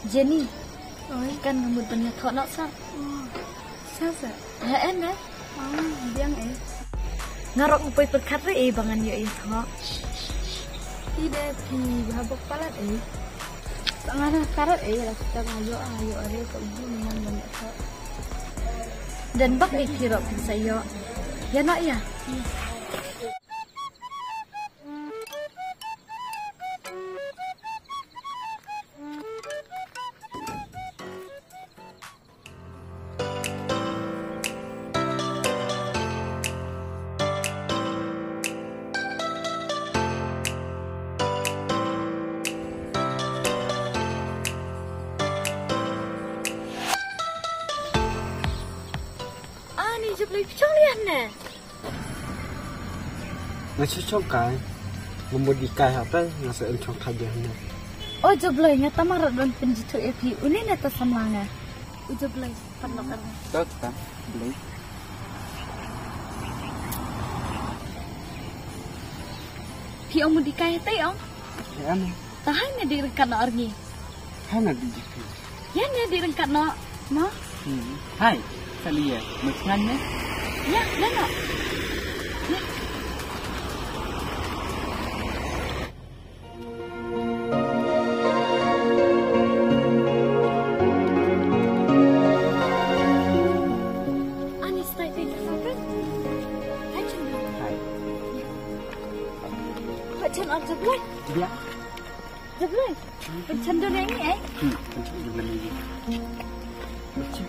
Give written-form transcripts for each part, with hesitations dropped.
Jenny, kan rambut banyak thọ nọ sao? Sao vậy? Hẹn đấy. Biang Ngarok upay perkat re bangan yo thọ. Tidak di habok palat Tangan karat lah kita ayo are kok ibu memang banyak thọ. Dan bak ikirok sayo. Ya nak ya. Ni jep lagi picong lian ne. Nasi congkai, memodikai apa nasi congkai dia ni. Oh joblay ngata marat don penjitu epi uni neta samlanga. Joblay panlokan. Tak tak boleh. Pi om modikai tai om. Ya ni. Tahan ne direngkat no argi. Hana dijiki. Ya ne direngkat no mo. Hai, Salia, makan ni? Ya, no. Ya. Anis tak ada kan? Macam ni. Hai. Macam apa boleh? Dia. Boleh. Macam dulu ni Macam dulu ni. Macam.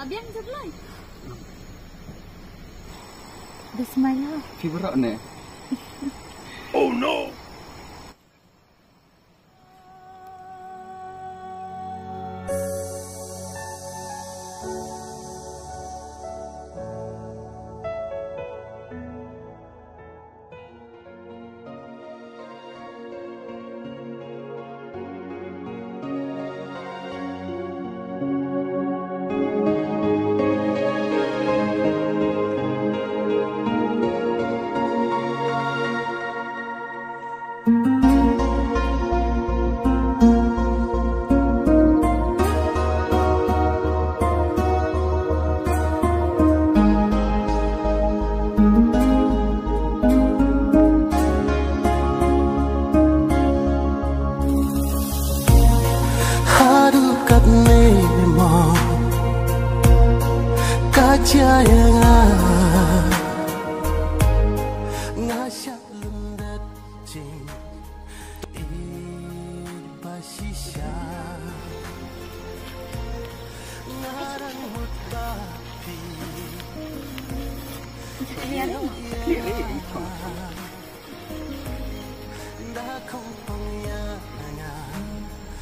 Biang jeblay. Bismillah. Fiberak ni. Oh no.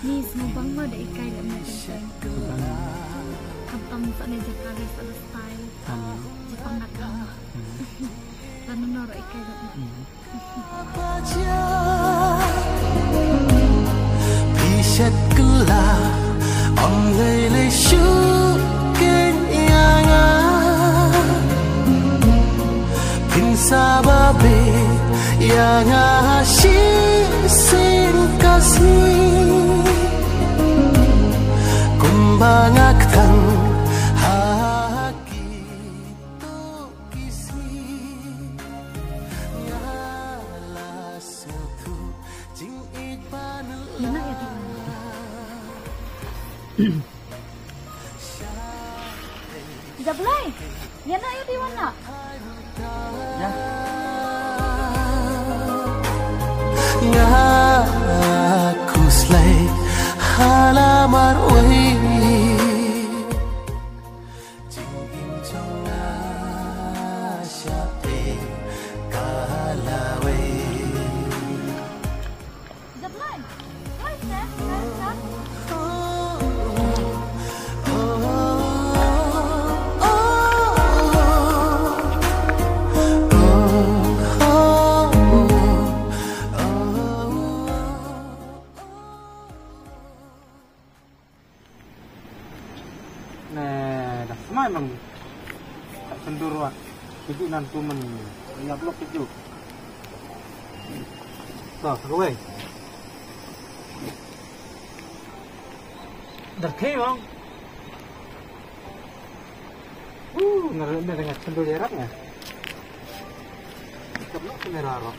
Ni semua bangga ada ikai dalam macam kampung tak ada Jakarta ada style Jepang nak kamu dan menurut ikai dalam Pisat gelap om lele syukin yanga Pinsa babe yang asyik kasih kumbangaktan haki tu kisi nyala sutu jing ikbanu Yana ya di Jablay. Yana ya di mana? Ya. Ngaku slay halamar wai jingin chonga syae kalawai Jablay. Hai Sam. memang tak cenderung itu nanti ya blok itu tuh gue derke bang ngerti dengan cenderung jaraknya blok merah roh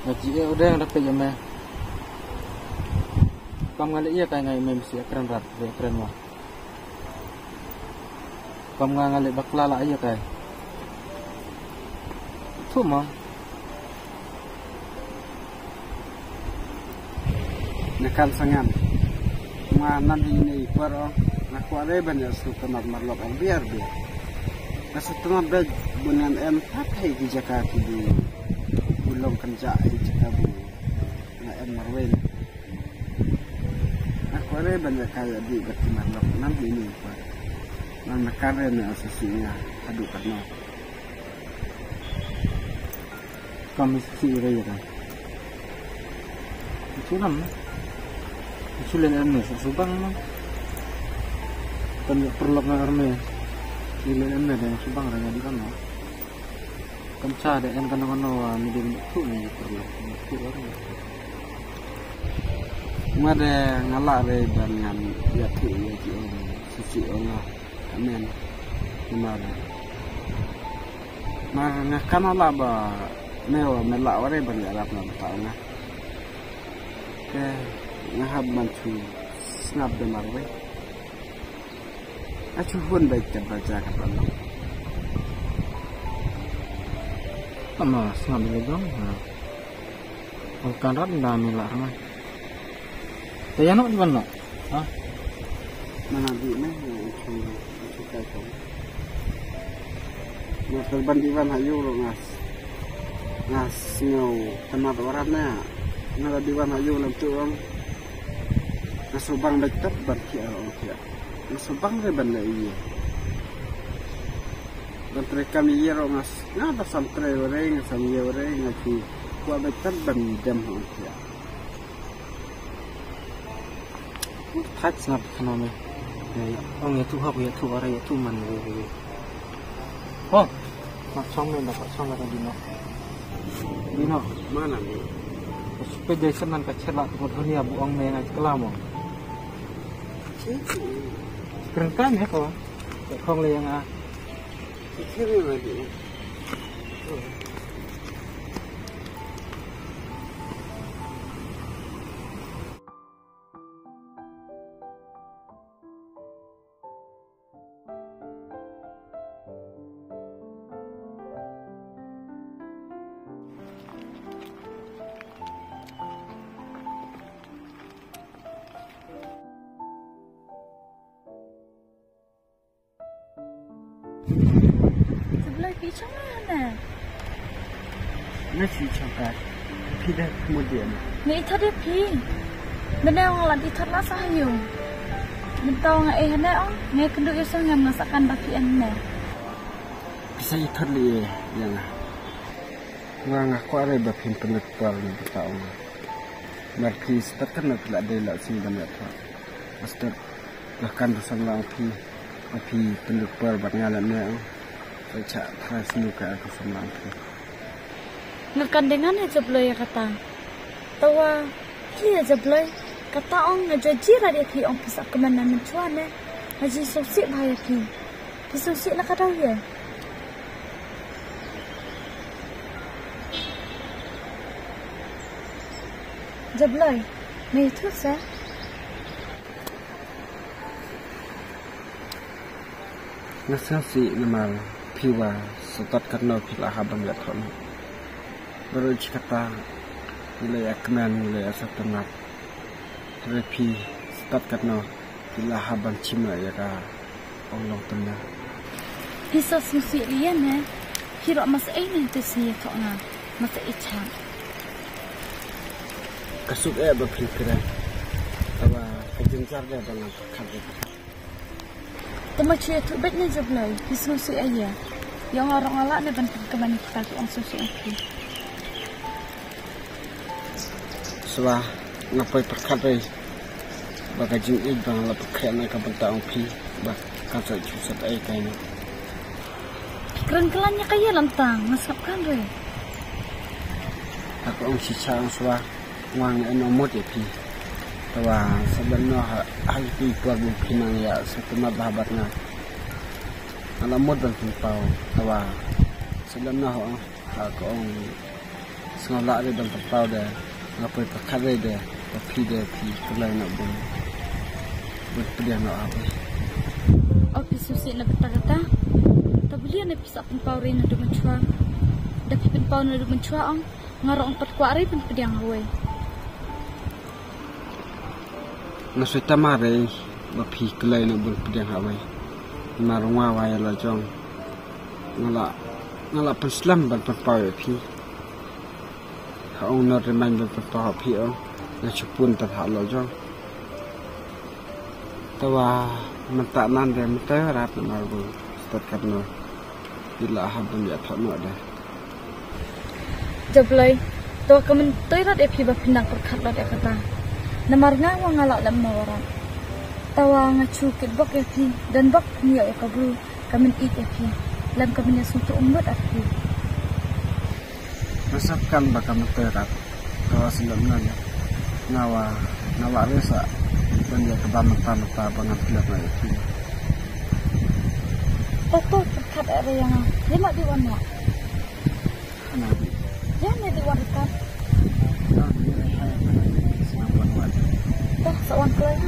ngaji udah yang dapat jamnya kamu ngalih iya kayak ngai mesti keren rat keren mah kamu ngalih baklala iya kayak tuh mah nakal sangat mana ini paro aku ada banyak suka marlok biar setengah bed bulan pakai di Jakarta di belum kerja di Jakarta na marwen aku ada banyak kayak di marlok nanti ini pak mana karena asasinya aduh karena kami sih ya kan itu nama sulen arme subang mah kan perlu arme sulen arme dan subang raga di kana kan ada yang kana mi di itu ni perlu itu arme made ngala re dan ngam ya tu ya ji sisi Allah amen mare na kana la ba meo mela ore ban ya rap na ta na ke ngahab manchu snap de marwe achu pun baik baca kapan ama snap de dong kan rat nda mela ramai tayano di mana ha mana di ne chu kai ko mo terban di wan hayu ro ngas ngau temat warna nada di wan hayu lam tu Nasubang dekat berarti orang kia. Nasubang le benda iya. Dan mereka iya orang nas. Nada sampai orang sampai orang ngaji. Kuat dekat bendam orang kia. Touch nak kenapa? Orang itu hak itu orang itu mana? Oh, nak song ni dapat song ada di mana? Di mana ni? Sepeda senang kecelak tu dunia buang mengai kelama. Keren kan ya kau? Kau yang kiri lagi. Sebelah pisang mana? Nasi cakap, tidak kemudian. Ni tadi pi, benar orang lagi terlah sayung. Mentau ngai hana ong, ngai kenduk isang yang masakan baki ane. Bisa ikat li yang nggak aku ada bapin penekar ni bertahu. Berarti setiap kan nak ada lah sini banyak tak. Setiap bahkan bersama lang pi penekar bernyalan ni. Baca terus muka aku senang. Ngekandengan aja belai kata. Tawa, dia aja belai kata ong ngaji rada ki ong pisak kemana mencuan ne. Ngaji sosik bahaya ki. Sosik lah kata dia. Jablay, ni tu sah. Nasi nama piwa setat karena pila habang lihat kon. Baru kata wilayah kenan wilayah setenat. Tapi setat karena pila habang cima ya ka Allah tenang. Pisau susi dia ne. Kira masa ini tu sih kau na masa ican. Kasut berpikiran. Tawa kejencar dia dalam kerja. Tama cuy tu bet ni jablay. Pisau susi aja. Yang orang alak ni bantu kemana kita tu orang susi aku. Setelah ngapai perkara baka jing ik bang la pakhen na ka bantang pi ba ka sa chu sat ai kai na Keren kelannya kaya lantang, ngasapkan re. ako ang si chang swa wang ano mo de pi tawa sebenarnya hal pi kuat bu pinang ya setema bahabat na alam mo dan pau tawa sebenarnya ako ang sengola de dan pau de ngapai pakare de pi de pi kelai nak bu berpediah nak apa Opi susi na kata-kata. Tabili na pisa penpau re na dumenchua. Dapi penpau na dumenchua ang ngarong pat kuare pen pediang huai. Nasuita mare bapi kelai nak berpediah awai marungwa waya la jong ngala penslam ban penpau pi haung na remain ban penpau pi on na chupun ta lo jong tawa mata nan de mata rap na go start karno bila habun ya thano ada Jablay, to kamen toirat epi ba pinang perkhat lot kata. Namar nga wa ngala lam mawara. Tawa nga chukit bok epi dan bok niya e kabru kamen ik epi. Lam kamen sutu umut epi. masapkan baka materat tawa silam na nawa resa dan ya kebamata bangan pilak na itu Toto perkhat ada yang lima di wana. nabi Yana di wana kan. nabi hai siapa wajib Toh sawan kelai.